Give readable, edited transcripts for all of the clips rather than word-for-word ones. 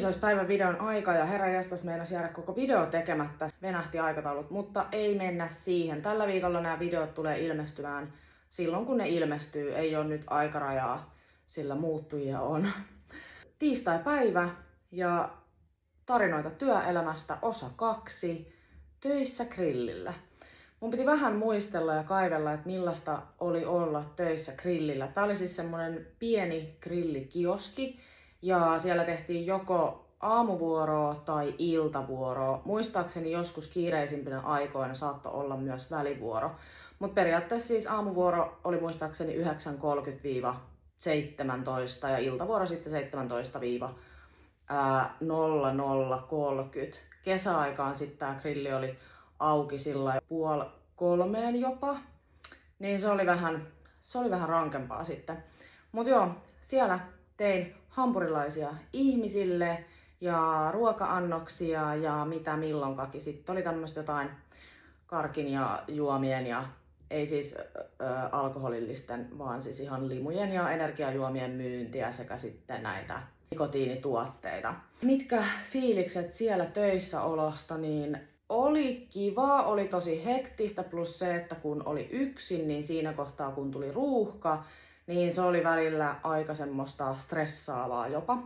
Se olisi päivän videon aika ja herranjestas meinasi jäädä koko video tekemättä. Venähti aikataulut, mutta ei mennä siihen. Tällä viikolla nämä videot tulee ilmestymään silloin kun ne ilmestyy. Ei ole nyt aikarajaa, sillä muuttujia on. Tiistai-päivä ja tarinoita työelämästä osa 2. Töissä grillillä. Mun piti vähän muistella ja kaivella, että millaista oli olla töissä grillillä. Tää oli siis semmonen pieni grillikioski ja siellä tehtiin joko aamuvuoroa tai iltavuoroa. Muistaakseni joskus kiireisimpinä aikoina saattoi olla myös välivuoro. Mutta periaatteessa siis aamuvuoro oli muistaakseni 9.30–17 ja iltavuoro sitten 17–00:30. Kesäaikaan sitten tää grilli oli auki sillä 2:30 jopa, niin se oli vähän rankempaa sitten. Mut joo, siellä tein hampurilaisia ihmisille ja ruoka-annoksia ja mitä milloinkakin. Sitten oli tämmöistä jotain karkin ja juomien ja ei siis alkoholillisten, vaan siis ihan limujen ja energiajuomien myyntiä sekä sitten näitä nikotiinituotteita. Mitkä fiilikset siellä töissä olosta, niin oli kivaa, oli tosi hektistä, plus se, että kun oli yksin, niin siinä kohtaa kun tuli ruuhka, niin se oli välillä aika semmoista stressaavaa jopa.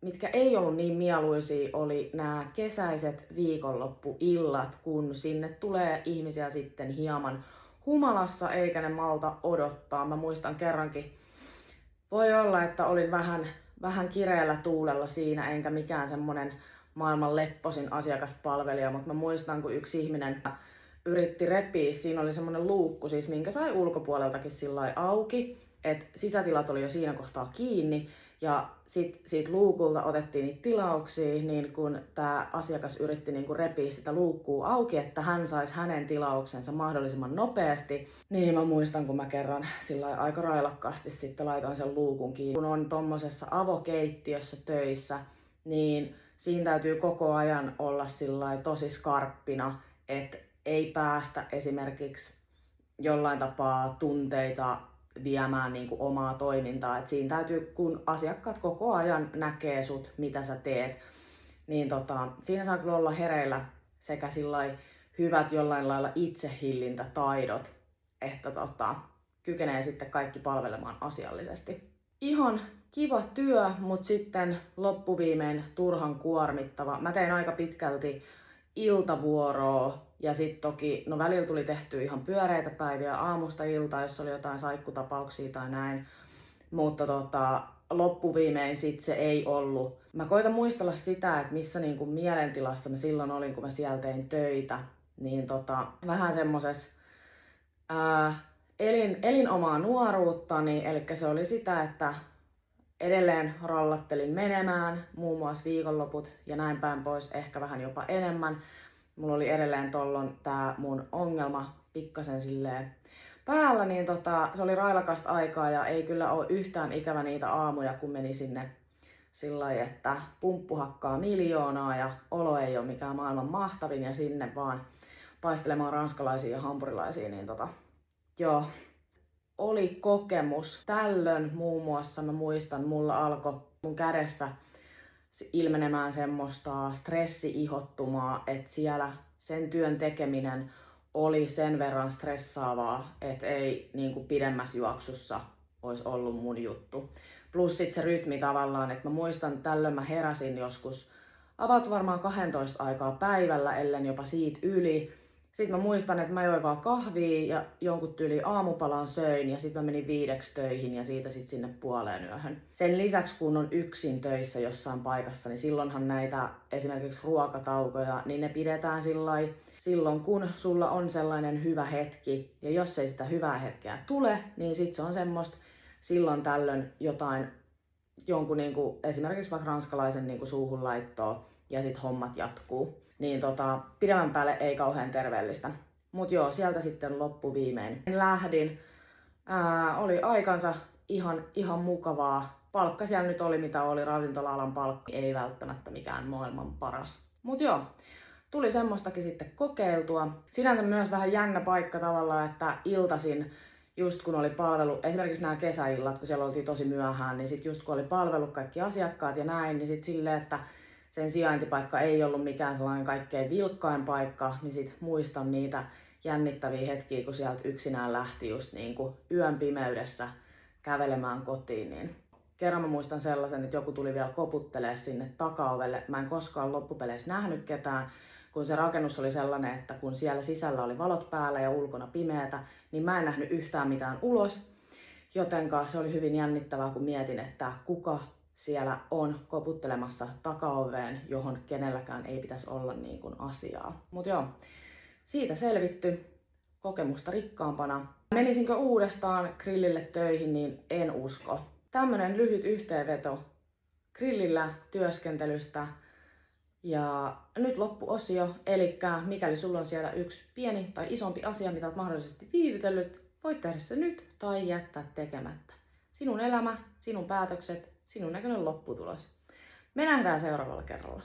Mitkä ei ollut niin mieluisia oli nämä kesäiset viikonloppuillat, kun sinne tulee ihmisiä sitten hieman humalassa eikä ne malta odottaa. Mä muistan kerrankin, voi olla, että olin vähän kireällä tuulella siinä, enkä mikään semmonen maailman lepposin asiakaspalvelija, mutta mä muistan, kun yksi ihminen yritti repiä, siinä oli semmonen luukku, siis minkä sai ulkopuoleltakin sillai auki, että sisätilat oli jo siinä kohtaa kiinni, ja sit siitä luukulta otettiin niitä tilauksia, niin kun tää asiakas yritti niinku repiä sitä luukkua auki, että hän saisi hänen tilauksensa mahdollisimman nopeasti, niin mä muistan, kun mä kerran sillai aika railakkaasti sitten laitoin sen luukun kiinni. Kun on tommosessa avokeittiössä töissä, niin siinä täytyy koko ajan olla sillai tosi skarppina, että ei päästä esimerkiksi jollain tapaa tunteita viemään niin kuin omaa toimintaa. Et siinä täytyy, kun asiakkaat koko ajan näkee sut, mitä sä teet, niin siinä saa kyllä olla hereillä sekä sillai hyvät jollain lailla itsehillintätaidot, että kykenee sitten kaikki palvelemaan asiallisesti. Ihan kiva työ, mutta sitten loppuviimein turhan kuormittava. Mä tein aika pitkälti iltavuoroa ja sitten toki, no välillä tuli tehty ihan pyöreitä päiviä aamusta iltaan, jos oli jotain saikkutapauksia tai näin. Mutta loppuviimein sitten se ei ollut. Mä koitan muistella sitä, että missä niinku mielentilassa mä silloin olin, kun mä siellä tein töitä. Niin vähän semmosessa elin omaa nuoruuttani, eli se oli sitä, että edelleen rallattelin menemään, muun muassa viikonloput ja näin päin pois, ehkä vähän jopa enemmän. Mulla oli edelleen tollon tää mun ongelma pikkasen silleen päällä, niin se oli railakasta aikaa ja ei kyllä ole yhtään ikävä niitä aamuja, kun meni sinne sillai, että pumppu hakkaa miljoonaa ja olo ei ole mikään maailman mahtavin ja sinne vaan paistelemaan ranskalaisia ja hampurilaisia, niin joo. Oli kokemus. Tällöin muun muassa mä muistan, mulla alkoi mun kädessä ilmenemään semmoista stressiihottumaa, että siellä sen työn tekeminen oli sen verran stressaavaa, että ei niin kuin pidemmässä juoksussa olisi ollut mun juttu. Plus sit se rytmi tavallaan, että mä muistan, tällöin mä heräsin joskus about varmaan 12 aikaa päivällä, ellen jopa siitä yli. Sitten mä muistan, että mä join vaan kahvia ja jonkun tyyli aamupalan söin ja sitten mä menin 5 töihin ja siitä sitten sinne puoleen yöhön. Sen lisäksi kun on yksin töissä jossain paikassa, niin silloinhan näitä esimerkiksi ruokataukoja, niin ne pidetään silloin kun sulla on sellainen hyvä hetki. Ja jos ei sitä hyvää hetkeä tule, niin sitten se on semmoista silloin tällöin jonkun niinku, esimerkiksi vaikka ranskalaisen niinku suuhun laittoa ja sitten hommat jatkuu. Niin pidemmän päälle ei kauhean terveellistä. Mut joo, sieltä sitten loppuviimein lähdin. Oli aikansa ihan mukavaa. Palkka siellä nyt oli mitä oli, ravintola-alan palkka ei välttämättä mikään maailman paras. Mut joo, tuli semmoistakin sitten kokeiltua. Sinänsä myös vähän jännä paikka tavallaan, että iltaisin just kun oli palvelu, esimerkiksi nämä kesäillat, kun siellä oltiin tosi myöhään, niin sit just kun oli palvellut kaikki asiakkaat ja näin, niin sit silleen, että sen sijaintipaikka ei ollut mikään sellainen kaikkein vilkkain paikka, niin sit muistan niitä jännittäviä hetkiä, kun sieltä yksinään lähti just niin kuin yön pimeydessä kävelemään kotiin. Niin kerran mä muistan sellaisen, että joku tuli vielä koputtelee sinne takaovelle. Mä en koskaan loppupeleissä nähnyt ketään, kun se rakennus oli sellainen, että kun siellä sisällä oli valot päällä ja ulkona pimeätä, niin mä en nähnyt yhtään mitään ulos. Jotenka se oli hyvin jännittävää, kun mietin, että kuka siellä on koputtelemassa takaoveen, johon kenelläkään ei pitäisi olla niin kuin asiaa. Mut joo, siitä selvitty kokemusta rikkaampana. Menisinkö uudestaan grillille töihin, niin en usko. Tämmönen lyhyt yhteenveto grillillä työskentelystä. Ja nyt loppuosio, eli mikäli sulla on siellä yksi pieni tai isompi asia, mitä olet mahdollisesti viivytellyt, voit tehdä se nyt tai jättää tekemättä. Sinun elämä, sinun päätökset, sinun näköinen lopputulos. Me nähdään seuraavalla kerralla.